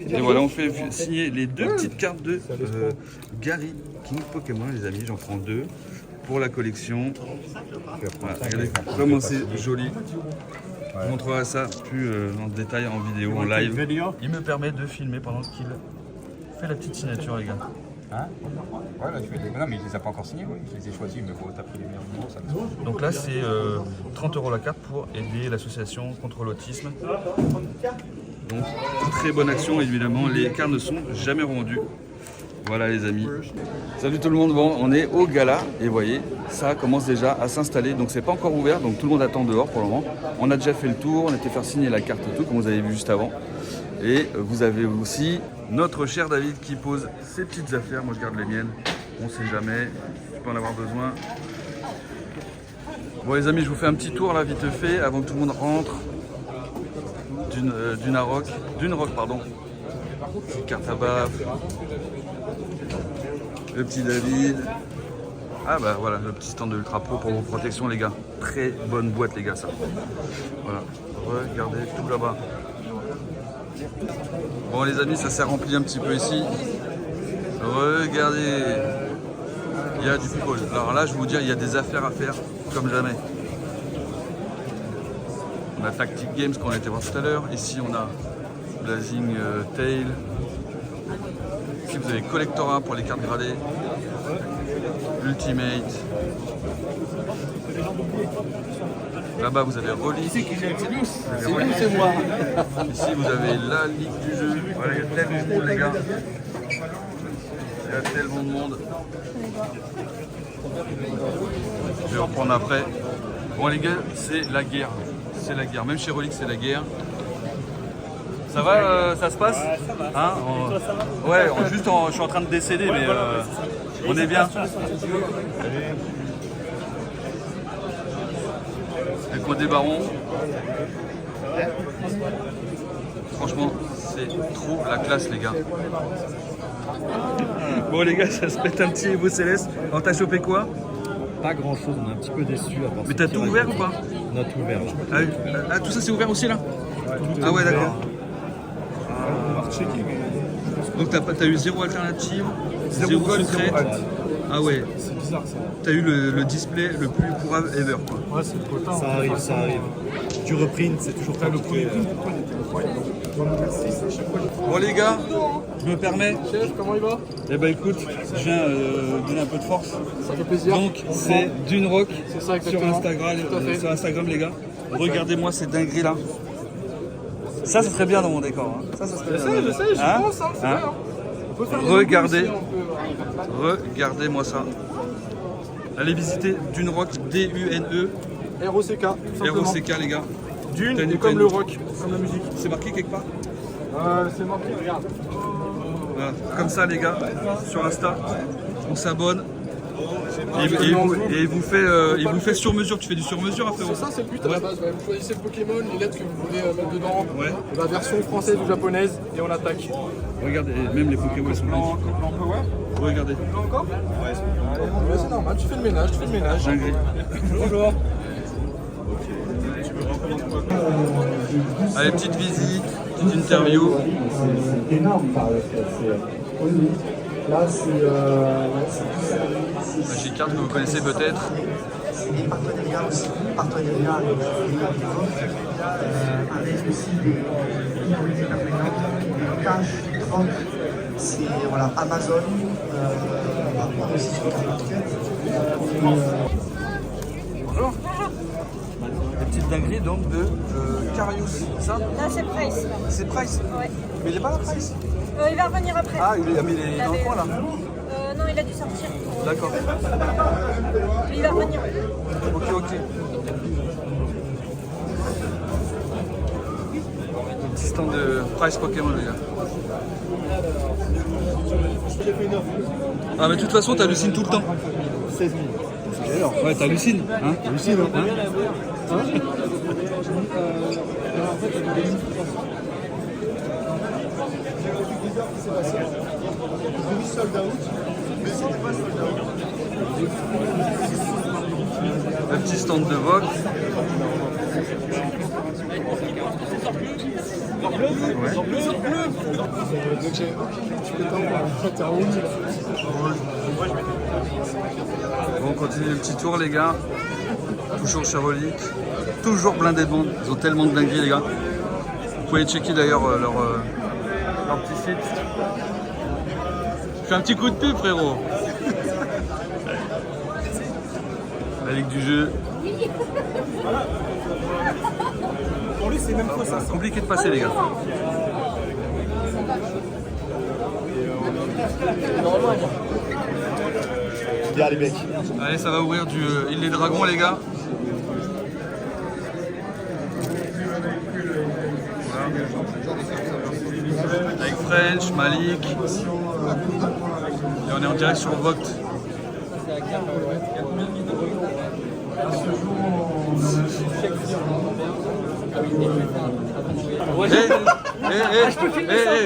Et voilà, on fait signer les deux petites cartes de Gary King Pokémon, les amis. J'en prends deux pour la collection. Voilà, regardez comment c'est joli. Je vous montrerai ça plus en détail en vidéo, en live. Il me permet de filmer pendant qu'il fait la petite signature, les gars. Hein? Ouais, là tu fais des... Non mais il les a pas encore signés, oui. Je les ai choisis, mais faut taper les meilleurs numéros, ça me... Donc là c'est 30 € la carte pour aider l'association contre l'autisme. Donc très bonne action évidemment, les cartes ne sont jamais revendues. Voilà les amis. Salut tout le monde, bon on est au gala et vous voyez, ça commence déjà à s'installer. Donc c'est pas encore ouvert, donc tout le monde attend dehors pour le moment. On a déjà fait le tour, on a été faire signer la carte et tout, comme vous avez vu juste avant. Et vous avez aussi notre cher David qui pose ses petites affaires. Moi je garde les miennes, on sait jamais, je peux en avoir besoin. Bon les amis, je vous fais un petit tour là vite fait avant que tout le monde rentre d'une rock, pardon. Petite carte à baffe. Le petit David. Ah bah voilà, le petit stand de Ultra Pro pour vos protections les gars. Très bonne boîte les gars ça. Voilà, regardez tout là-bas. Bon les amis, ça s'est rempli un petit peu ici. Regardez, il y a du people. Alors là je vais vous dire, il y a des affaires à faire comme jamais. On a Tactic Games qu'on a été voir tout à l'heure. Ici on a Blazing Tail. Ici vous avez Collectora pour les cartes gradées. Ultimate. Là-bas vous avez Rolly. C'est moi. Ici vous avez la ligue du jeu. Voilà, il y a tellement de monde les gars. Il y a tellement de monde. Je vais reprendre après. Bon les gars, c'est la guerre. C'est la guerre. Même chez Rolix c'est la guerre. Ça va, ça se passe? Ouais, ça va. Hein, ouais, je suis en train de décéder, mais on est bien. Le coin des barons. Franchement, c'est trop la classe, les gars. Bon, les gars, ça se pète un petit Evo Céleste. Alors, t'as chopé quoi? Pas grand chose, on est un petit peu déçus. Mais t'as tout ouvert ou pas? On a tout ouvert. Ah, tout ça c'est ouvert aussi là? Ah ouais, d'accord. Donc t'as eu zéro alternative, zéro secret. Ah ouais. C'est bizarre ça. T'as eu le display le plus pourrave ever quoi. Ouais, c'est le potin. Ça arrive, ça arrive. Du reprint, c'est toujours pas le premier print. Bon les gars, je me permets. Chef, comment il va? Eh ben écoute, je viens donner un peu de force. Ça fait plaisir. Donc c'est Dune Rock ça, sur Instagram les gars. Regardez-moi ces dingueries là. Ça serait bien dans mon décor. Hein. Ça serait bien. Je sais, je pense. Hein, c'est vrai, hein. On peut faire regardez, regardez-moi ça. Allez visiter Dune Rock, D-U-N-E. ROCK, tout simplement. ROCK les gars. Dune, comme le rock, comme la musique. C'est marqué quelque part? C'est marqué, regarde. Voilà. Comme ça les gars, sur Insta, on s'abonne. Et il vous fait sur mesure. Tu fais du sur mesure après? C'est ça, c'est le but à la base. Ouais. Vous choisissez le Pokémon, les lettres que vous voulez mettre dedans, ouais. La version française ou japonaise, et on attaque. Regardez, même les Pokémon sont magnifiques. Regardez. Encore? Ouais, c'est normal, tu fais le ménage, Dinguerie. Bonjour. Allez, petite visite, petite interview. C'est énorme par là, Magic Card que vous connaissez peut-être. c'est des partenariats aussi, partenariats avec aussi des interprétants, Cash, Drop, c'est voilà, Amazon, on aussi sur Bonjour. Des petites dingueries donc de Carius, c'est ça? Là, c'est Price. C'est Price? Ouais. Mais il est pas là, Price? Il va revenir après. Ah, il est dans le coin là? Non, il a dû sortir. D'accord. Il va revenir. Ok. Un petit stand de Price Pokémon les gars. Ah mais de toute façon t'hallucines tout le temps. 16 000. Ouais t'hallucines. Hein? Hallucine, hein? Le petit stand de Vogue. Bon, on continue le petit tour, les gars. Toujours chez Relic. Toujours blindé de monde. Ils ont tellement de dingueries, les gars. Vous pouvez checker d'ailleurs leur petit site. Je fais un petit coup de pub, frérot. La Ligue du jeu. Pour lui, c'est même faux ça. Compliqué de passer, les gars. Bien les mecs. Allez, ça va ouvrir du Île des Dragons, les gars. Voilà. Avec French, Malik. Et on est en direct sur Vogt.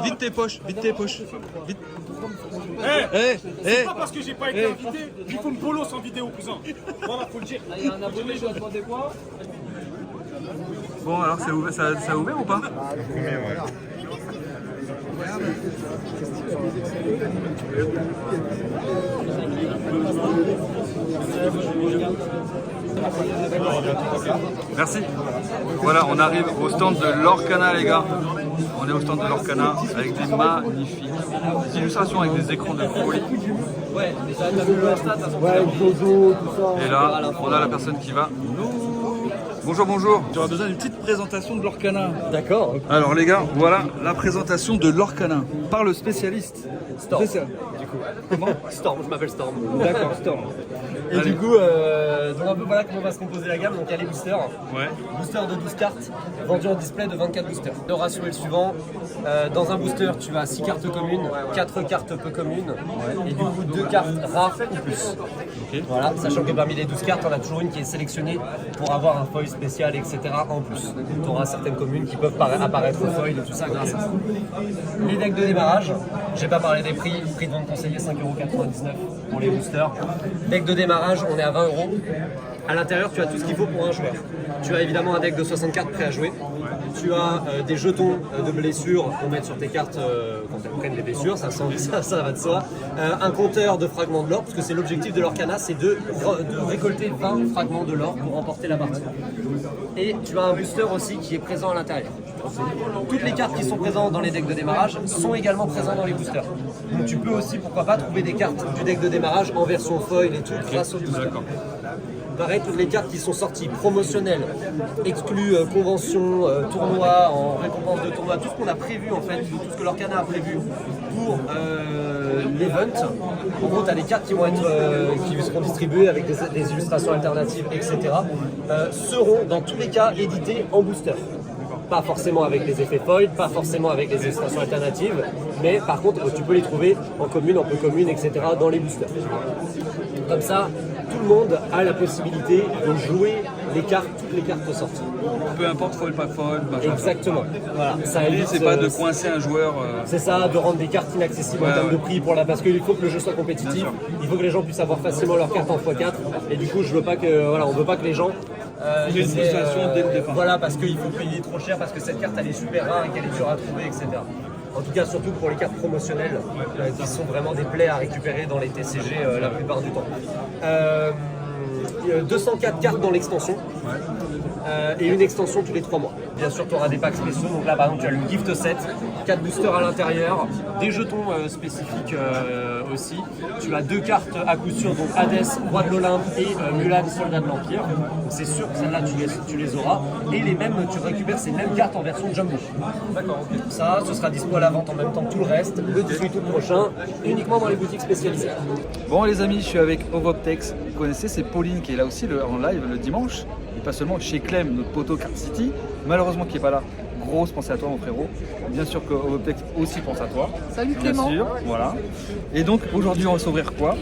Vite tes poches, vite. Vite. C'est pas parce que j'ai pas été invité qu'il faut me polo sans vidéo, cousin. Voilà, faut le dire. Il y a un abonné, je dois demander quoi? Bon, alors ça a ouvert ou pas? Merci. Voilà, on arrive au stand de Lorcana, les gars. On est au stand de Lorcana avec des magnifiques illustrations avec des écrans de folie. Ouais, déjà, t'as vu le Insta, t'as son Et là, on a la personne qui va nous... Bonjour. J'aurais besoin d'une petite présentation de Lorcana. D'accord. Alors les gars, voilà la présentation de Lorcana par le spécialiste. Storm. C'est ça. Du coup. Comment? Storm, je m'appelle Storm. D'accord, Storm. Et Allez. du coup, donc un peu voilà comment va se composer la gamme. Donc il y a les boosters. Ouais. Booster de 12 cartes, vendu en display de 24 boosters. Le ratio est le suivant. Dans un booster, tu as 6 cartes communes, 4 cartes peu communes, et du coup 2 cartes rares ou plus. Ok. Voilà, sachant que parmi les 12 cartes, on a toujours une qui est sélectionnée pour avoir un foil spécial, etc. en plus. Tu auras certaines communes qui peuvent apparaître au foil et tout ça grâce à ça. Les decks de démarrage, j'ai pas parlé des prix, prix de vente conseillé 5,99€ pour les boosters. Deck de démarrage, on est à 20€. À l'intérieur, tu as tout ce qu'il faut pour un joueur. Tu as évidemment un deck de 60 cartes prêt à jouer. Tu as des jetons de blessures pour mettre sur tes cartes quand elles prennent des blessures, ça va de soi. Un compteur de fragments de l'or, parce que c'est l'objectif de l'Orcana, c'est de récolter 20 fragments de l'or pour remporter la partie. Et tu as un booster aussi qui est présent à l'intérieur. Toutes les cartes qui sont présentes dans les decks de démarrage sont également présentes dans les boosters. Donc tu peux aussi, pourquoi pas, trouver des cartes du deck de démarrage en version foil et tout grâce au booster. Pareil, toutes les cartes qui sont sorties promotionnelles, exclues convention, tournoi, en récompense de tournoi, tout ce qu'on a prévu en fait, tout ce que l'Orcana a prévu pour l'event. En gros, tu as des cartes qui vont être, qui seront distribuées avec des illustrations alternatives, etc. Seront dans tous les cas éditées en booster. Pas forcément avec les effets foil, pas forcément avec les illustrations alternatives, mais par contre, tu peux les trouver en commune, en peu commune, etc. dans les boosters. Comme ça, tout le monde a la possibilité de jouer les cartes, toutes les cartes sorties. Peu importe foil, pas foil, machin. Exactement. Voilà. Ça L'idée, évite, c'est pas de coincer un joueur. C'est ça, de rendre des cartes inaccessibles en termes de prix parce qu'il faut que le jeu soit compétitif. Il faut que les gens puissent avoir facilement leurs cartes en x4. Et du coup, je veux pas que, voilà, on veut pas que les gens une frustration dès le départ. Voilà, parce qu'il faut payer trop cher, parce que cette carte elle est super rare et qu'elle est dure à trouver, etc. En tout cas, surtout pour les cartes promotionnelles, qui sont vraiment des plaies à récupérer dans les TCG la plupart du temps. 204 cartes dans l'extension. Et une extension tous les 3 mois. Bien sûr, tu auras des packs spéciaux. Donc là, par exemple, tu as le gift set, 4 boosters à l'intérieur, des jetons spécifiques aussi. Tu as 2 cartes à coup sûr, donc Hades, Roi de l'Olympe et Mulan, Soldat de l'Empire. Donc c'est sûr que celles-là, tu les auras. Et les mêmes, tu récupères ces mêmes cartes en version jumbo. D'accord, ok. Ça, ce sera dispo à la vente en même temps que tout le reste, le 18 août prochain, uniquement dans les boutiques spécialisées. Bon les amis, je suis avec Ovoptex. Vous connaissez, c'est Pauline qui est là aussi en live le dimanche. Et pas seulement chez Clem, notre poteau Card City, malheureusement qui n'est pas là. Grosse pensée à toi mon frérot. Bien sûr que Ovoptex aussi pense à toi. Salut bien Clément. sûr, voilà. Et donc aujourd'hui on va s'ouvrir quoi?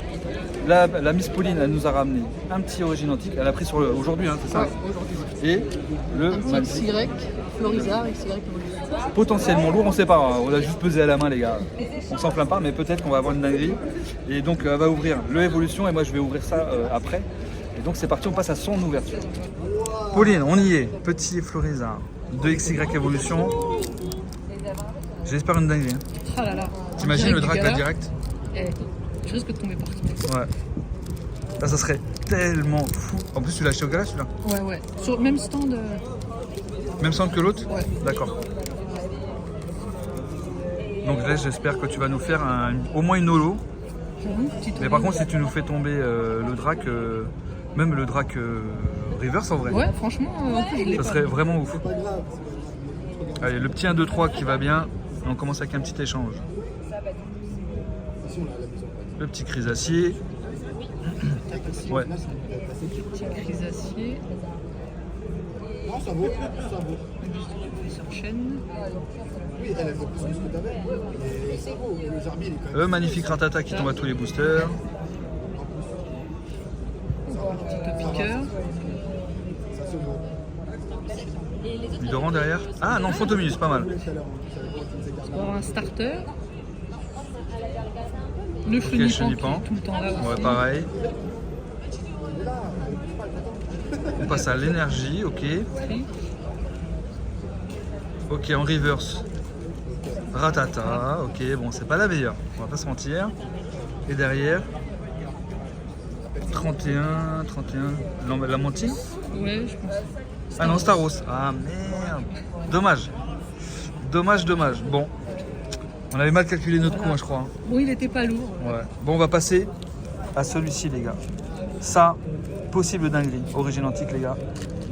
La Miss Pauline, elle nous a ramené un petit origine antique. Elle a pris sur aujourd'hui, hein, c'est ça? Ouais, aujourd'hui. Et le Un petit XY, Florizard, XY Evolution. potentiellement lourd, on sait pas, hein. On a juste pesé à la main les gars. On s'en plaint pas, mais peut-être qu'on va avoir une dinguerie. Et donc elle va ouvrir le Evolution et moi je vais ouvrir ça après. Et donc c'est parti, on passe à son ouverture. Pauline, on y est. Petit Florizard de XY Evolution. J'espère une dinguerie. Hein. Ah là là. T'imagines le drac là gala. direct? Eh, je risque de tomber par terre. Ouais. Là, ça serait tellement fou. En plus, tu l'as acheté au gala celui-là? Ouais, ouais. Sur le même stand. Même centre que l'autre? Ouais. D'accord. Donc là, j'espère que tu vas nous faire au moins une holo. Mais par contre, si tu nous fais tomber le drac, même le drac reverse en vrai, Ouais, franchement, en plus, je l'ai ça pas. serait vraiment ouf. Allez, le petit 1, 2, 3 qui va bien. Et on commence avec un petit échange. Le petit chrysacier. Ouais. Petit chrysacier. Non, ça vaut, ça vaut. Sur chaîne. Oui, elle vaut plus que ce que t'avais. Mais ça vaut, le Zarbi, il est quand même. Le magnifique ratata qui tombe à tous les boosters. Petit piqueur. Ça se vaut. Lidorant derrière. Ah non, Phantominus, pas mal. On va avoir un starter. Le le chenipan qui chenipan. est tout le temps là aussi. Ouais, pareil. On passe à l'énergie, ok. Ok, en reverse. Ratata, ok, bon, c'est pas la meilleure, on va pas se mentir. Et derrière, 31, la Mantine. Ouais, je pense. Ah non, Staros. Ah merde. Dommage. Dommage. Bon, on avait mal calculé notre coup, hein, je crois. Hein. Bon, il était pas lourd. Ouais. Bon, on va passer à celui-ci, les gars. Ça, possible dinguerie. Origine antique, les gars.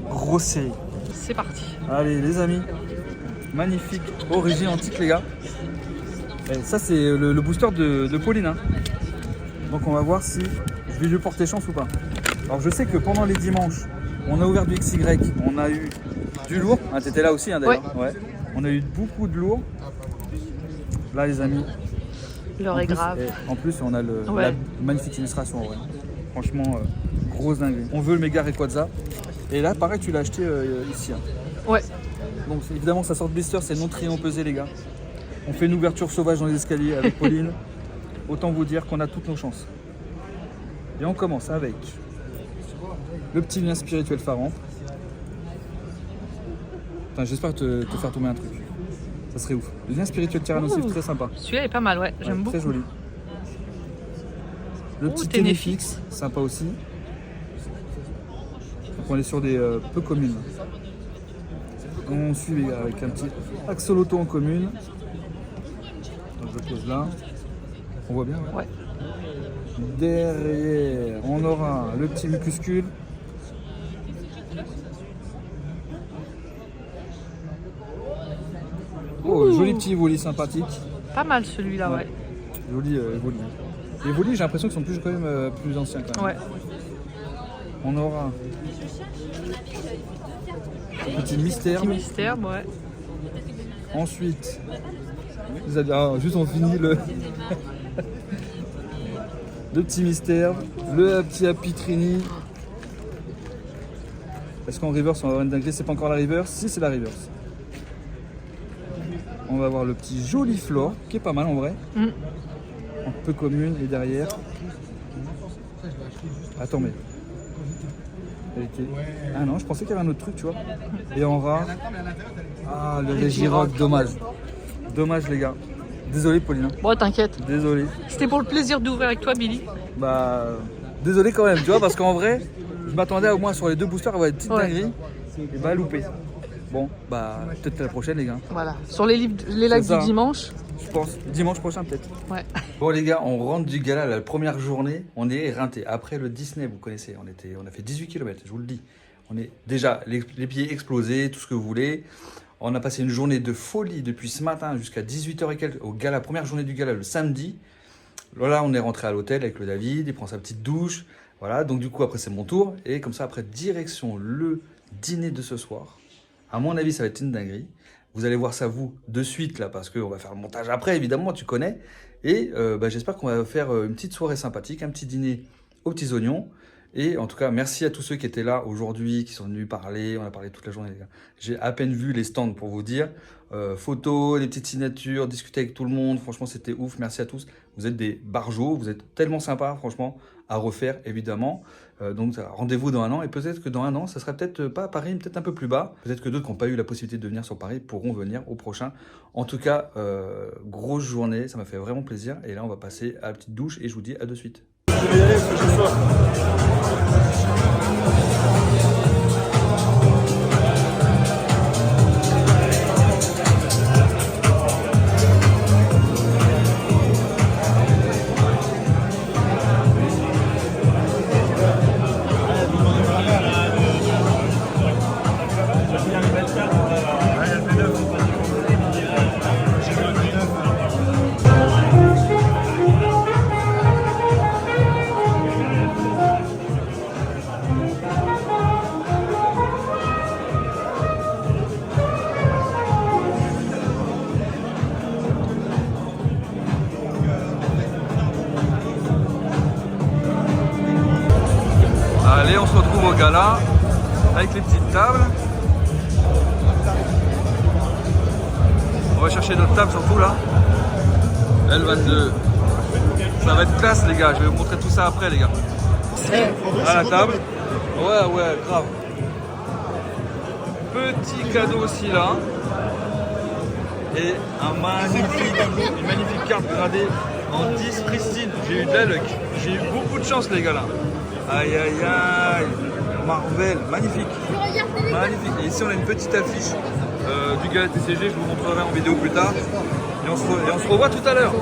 Grosse série. C'est parti. Allez, les amis. Magnifique. Origine antique, les gars. Et ça, c'est le booster de Pauline. Hein. Donc, on va voir si je vais lui porter chance ou pas. Alors, je sais que pendant les dimanches, on a ouvert du XY. On a eu du lourd. Ah, t'étais là aussi, hein, d'ailleurs. Ouais. On a eu beaucoup de lourd. Là, les amis. L'heure est grave. En plus, on a la magnifique illustration en vrai. Franchement, grosse dinguerie. On veut le méga Rayquaza. Et là, pareil, tu l'as acheté ici. Hein. Ouais. Donc évidemment, ça sort de blister, c'est non trié, non pesé, les gars. On fait une ouverture sauvage dans les escaliers avec Pauline. Autant vous dire qu'on a toutes nos chances. Et on commence avec le petit lien spirituel Pharaon. J'espère te faire tomber un truc. Ça serait ouf. Le lien spirituel Tyrannosif, très sympa. Celui-là est pas mal, ouais. J'aime beaucoup. Très joli. Le petit Ténéfix, sympa aussi. Donc on est sur des peu communes. On suit les gars avec un petit axolotl en commune. Donc je le pose là. On voit bien. Ouais. Derrière, on aura le petit mucuscule. Oh, joli petit Evoli sympathique. Pas mal celui-là, ouais. Joli Evoli. Les Evoli, j'ai l'impression qu'ils sont plus, quand même plus anciens quand même. Ouais. On aura un petit mystère. Petit mystère, ouais. Ensuite, juste on finit le petit mystère, le petit Apitrini. Est-ce qu'en reverse on va avoir une dinguerie? C'est pas encore la reverse? Si, c'est la reverse. On va avoir le petit joli Flore qui est pas mal en vrai. Un peu commune et derrière. Attends mais. Ah non, je pensais qu'il y avait un autre truc, tu vois. Et en rare. Ah, le Régirock, dommage. Dommage, les gars. Désolé, Pauline. Bon, t'inquiète. Désolé. C'était pour le plaisir d'ouvrir avec toi, Billy. Bah, désolé quand même, tu vois, parce qu'en vrai, je m'attendais au moins sur les deux boosters à avoir une petite dinguerie. Et bah, loupé. Bon, bah, peut-être à la prochaine, les gars. Voilà. Sur les lives, les lives ça. du dimanche. Je pense, dimanche prochain, peut-être. Ouais. Bon, les gars, on rentre du gala la première journée. On est éreinté. Après le Disney, vous connaissez, on a fait 18 km, je vous le dis. On est déjà les pieds explosés, tout ce que vous voulez. On a passé une journée de folie depuis ce matin jusqu'à 18h et quelques au gala, première journée du gala le samedi. Là, on est rentré à l'hôtel avec le David, il prend sa petite douche. Voilà, donc du coup, après, c'est mon tour. Et comme ça, après, direction le dîner de ce soir. À mon avis, ça va être une dinguerie. Vous allez voir ça, vous, de suite, là, parce qu'on va faire le montage après, évidemment, tu connais. Et j'espère qu'on va faire une petite soirée sympathique, un petit dîner aux petits oignons. Et en tout cas, merci à tous ceux qui étaient là aujourd'hui, qui sont venus parler. On a parlé toute la journée, les gars. J'ai à peine vu les stands pour vous dire. Photos, les petites signatures, discuter avec tout le monde. Franchement, c'était ouf. Merci à tous. Vous êtes des barjots. Vous êtes tellement sympas, franchement, à refaire, évidemment. Donc, rendez-vous dans un an. Et peut-être que dans un an, ça sera peut-être pas à Paris, peut-être un peu plus bas. Peut-être que d'autres qui n'ont pas eu la possibilité de venir sur Paris pourront venir au prochain. En tout cas, grosse journée. Ça m'a fait vraiment plaisir. Et là, on va passer à la petite douche. Et je vous dis à de suite. Je vais y aller parce que j'ai soif. Allez, on se retrouve au gala avec les petites tables. On va chercher notre table surtout là. L22. Ça va être classe les gars, je vais vous montrer tout ça après les gars. À la table. Ouais, grave. Petit cadeau aussi là. Et une magnifique carte gradée en 10 pristine. J'ai eu de la luck. J'ai eu beaucoup de chance les gars là. Aïe aïe aïe, Marvel, magnifique. Magnifique. Et ici on a une petite affiche du gala TCG, je vous montrerai en vidéo plus tard. Et on se revoit tout à l'heure.